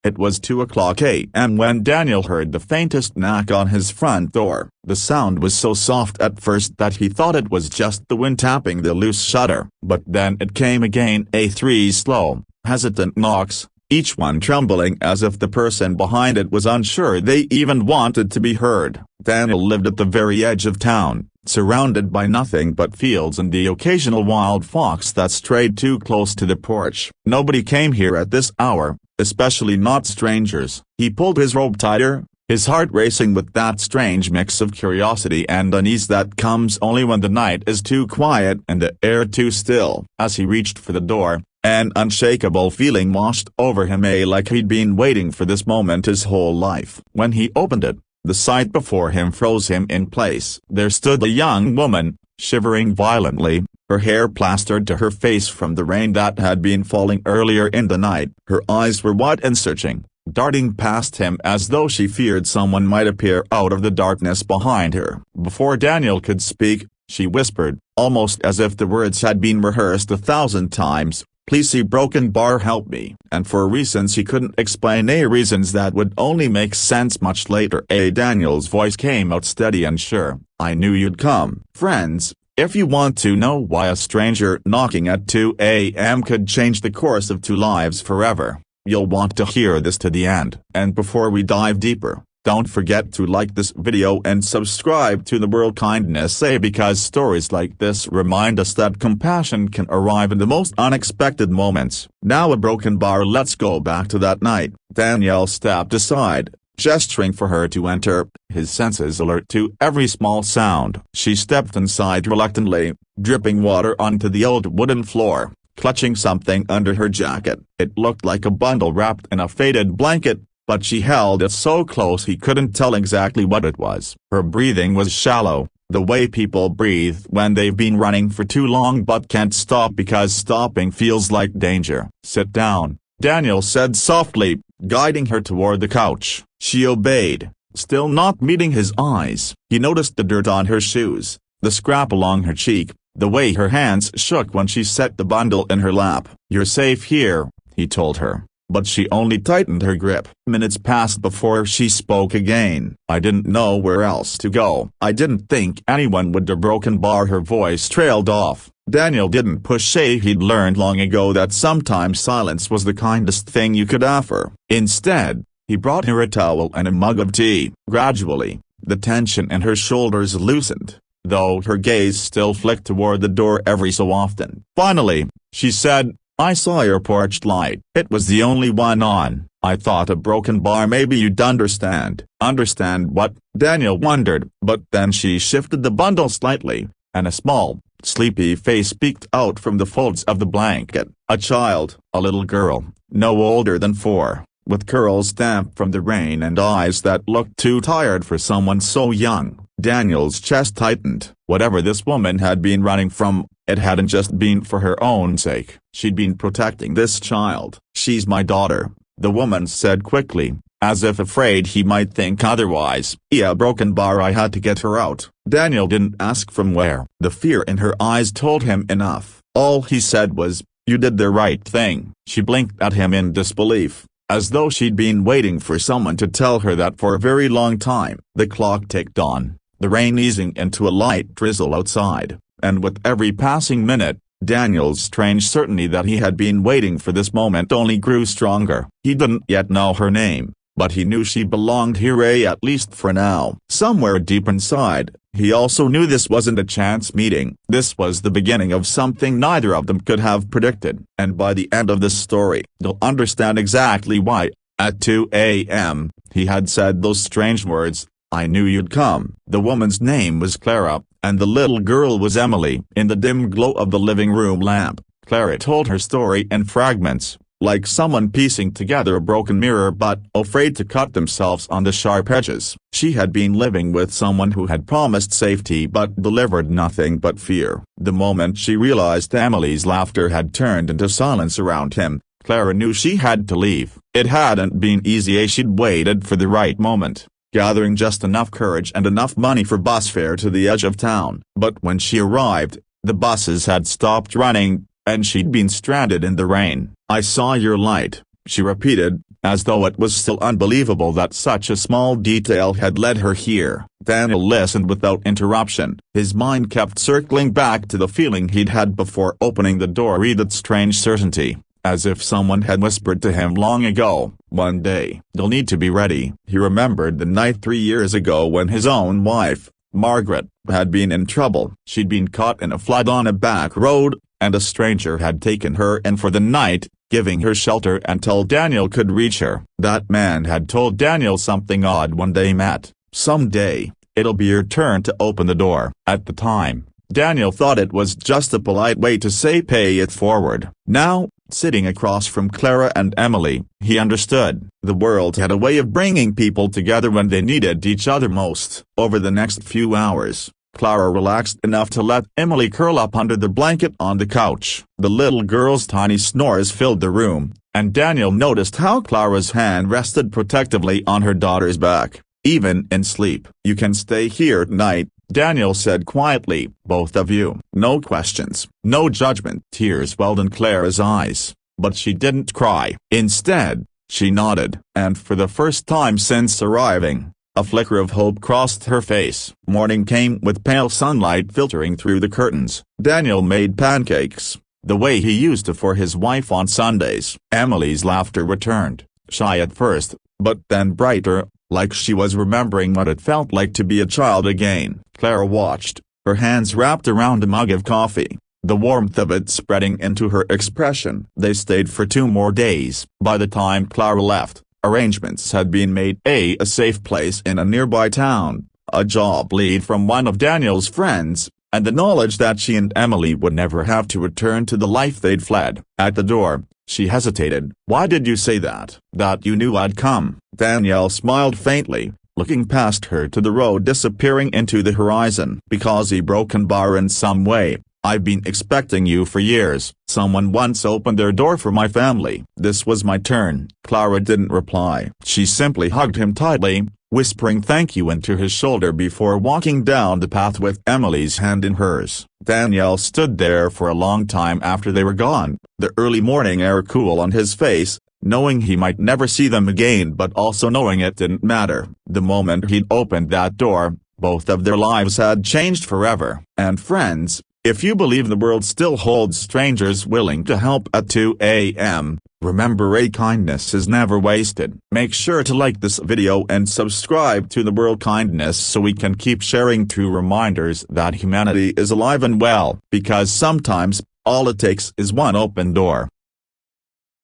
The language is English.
It was 2 a.m. when Daniel heard the faintest knock on his front door. The sound was so soft at first that he thought it was just the wind tapping the loose shutter. But then it came again, three slow, hesitant knocks, each one trembling as if the person behind it was unsure they even wanted to be heard. Daniel lived at the very edge of town, surrounded by nothing but fields and the occasional wild fox that strayed too close to the porch. Nobody came here at this hour, especially not strangers. He pulled his robe tighter, his heart racing with that strange mix of curiosity and unease that comes only when the night is too quiet and the air too still. As he reached for the door, an unshakable feeling washed over him, like he'd been waiting for this moment his whole life. When he opened it, the sight before him froze him in place. There stood a young woman, shivering violently, her hair plastered to her face from the rain that had been falling earlier in the night. Her eyes were wide and searching, darting past him as though she feared someone might appear out of the darkness behind her. Before Daniel could speak, she whispered, almost as if the words had been rehearsed 1,000 times, "Please see broken bar, help me." And for reasons he couldn't explain, reasons that would only make sense much later, Daniel's voice came out steady and sure. "I knew you'd come." Friends, if you want to know why a stranger knocking at 2 a.m. could change the course of two lives forever, you'll want to hear this to the end. And before we dive deeper, don't forget to like this video and subscribe to the World Kindness, because stories like this remind us that compassion can arrive in the most unexpected moments. Now a broken bar. Let's go back to that night. Daniel stepped aside, gesturing for her to enter, his senses alert to every small sound. She stepped inside reluctantly, dripping water onto the old wooden floor, clutching something under her jacket. It looked like a bundle wrapped in a faded blanket, but she held it so close he couldn't tell exactly what it was. Her breathing was shallow, the way people breathe when they've been running for too long but can't stop because stopping feels like danger. "Sit down," Daniel said softly, guiding her toward the couch. She obeyed, still not meeting his eyes. He noticed the dirt on her shoes, the scrap along her cheek, the way her hands shook when she set the bundle in her lap. "You're safe here," he told her. But she only tightened her grip. Minutes passed before she spoke again. "I didn't know where else to go. I didn't think anyone would." A broken bar. Her voice trailed off. Daniel didn't push. He'd learned long ago that sometimes silence was the kindest thing you could offer. Instead, he brought her a towel and a mug of tea. Gradually, the tension in her shoulders loosened, though her gaze still flicked toward the door every so often. Finally, she said, "I saw your porch light. It was the only one on. I thought a broken bar. Maybe you'd understand." Understand what? Daniel wondered, but then she shifted the bundle slightly, and a small, sleepy face peeked out from the folds of the blanket. A child, a little girl, no older than 4, with curls damp from the rain and eyes that looked too tired for someone so young. Daniel's chest tightened. Whatever this woman had been running from, it hadn't just been for her own sake. She'd been protecting this child. "She's my daughter," the woman said quickly, as if afraid he might think otherwise. "Yeah, broken bar. I had to get her out." Daniel didn't ask from where. The fear in her eyes told him enough. All he said was, "You did the right thing." She blinked at him in disbelief, as though she'd been waiting for someone to tell her that for a very long time. The clock ticked on, the rain easing into a light drizzle outside, and with every passing minute, Daniel's strange certainty that he had been waiting for this moment only grew stronger. He didn't yet know her name, but he knew she belonged here, at least for now. Somewhere deep inside, he also knew this wasn't a chance meeting. This was the beginning of something neither of them could have predicted. And by the end of this story, they'll understand exactly why, at 2 a.m., he had said those strange words, "I knew you'd come." The woman's name was Clara, and the little girl was Emily. In the dim glow of the living room lamp, Clara told her story in fragments, like someone piecing together a broken mirror but afraid to cut themselves on the sharp edges. She had been living with someone who had promised safety but delivered nothing but fear. The moment she realized Emily's laughter had turned into silence around him, Clara knew she had to leave. It hadn't been easy. She'd waited for the right moment, gathering just enough courage and enough money for bus fare to the edge of town. But when she arrived, the buses had stopped running, and she'd been stranded in the rain. "I saw your light," she repeated, as though it was still unbelievable that such a small detail had led her here. Daniel listened without interruption. His mind kept circling back to the feeling he'd had before opening the door with that strange certainty, as if someone had whispered to him long ago, "One day, you'll need to be ready." He remembered the night 3 years ago when his own wife, Margaret, had been in trouble. She'd been caught in a flood on a back road, and a stranger had taken her in for the night, giving her shelter until Daniel could reach her. That man had told Daniel something odd when they met. "Someday, it'll be your turn to open the door." At the time, Daniel thought it was just a polite way to say pay it forward. Now, sitting across from Clara and Emily, he understood. The world had a way of bringing people together when they needed each other most. Over the next few hours, Clara relaxed enough to let Emily curl up under the blanket on the couch. The little girl's tiny snores filled the room, and Daniel noticed how Clara's hand rested protectively on her daughter's back, even in sleep. "You can stay here tonight," Daniel said quietly. "Both of you." No questions, no judgment. Tears welled in Clara's eyes, but she didn't cry. Instead, she nodded, and for the first time since arriving, a flicker of hope crossed her face. Morning came with pale sunlight filtering through the curtains. Daniel made pancakes, the way he used to for his wife on Sundays. Emily's laughter returned, shy at first, but then brighter, like she was remembering what it felt like to be a child again. Clara watched, her hands wrapped around a mug of coffee, the warmth of it spreading into her expression. They stayed for 2 more days. By the time Clara left, arrangements had been made. A safe place in a nearby town, a job lead from one of Daniel's friends, and the knowledge that she and Emily would never have to return to the life they'd fled. At the door, she hesitated. "Why did you say that?" "That you knew I'd come." Daniel smiled faintly, looking past her to the road disappearing into the horizon. "Because he broken bar in some way. I've been expecting you for years. Someone once opened their door for my family. This was my turn." Clara didn't reply. She simply hugged him tightly, whispering thank you into his shoulder before walking down the path with Emily's hand in hers. Daniel stood there for a long time after they were gone, the early morning air cool on his face, knowing he might never see them again but also knowing it didn't matter. The moment he'd opened that door, both of their lives had changed forever. And friends, if you believe the world still holds strangers willing to help at 2 a.m., remember kindness is never wasted. Make sure to like this video and subscribe to The World Kindness so we can keep sharing true reminders that humanity is alive and well. Because sometimes, all it takes is one open door.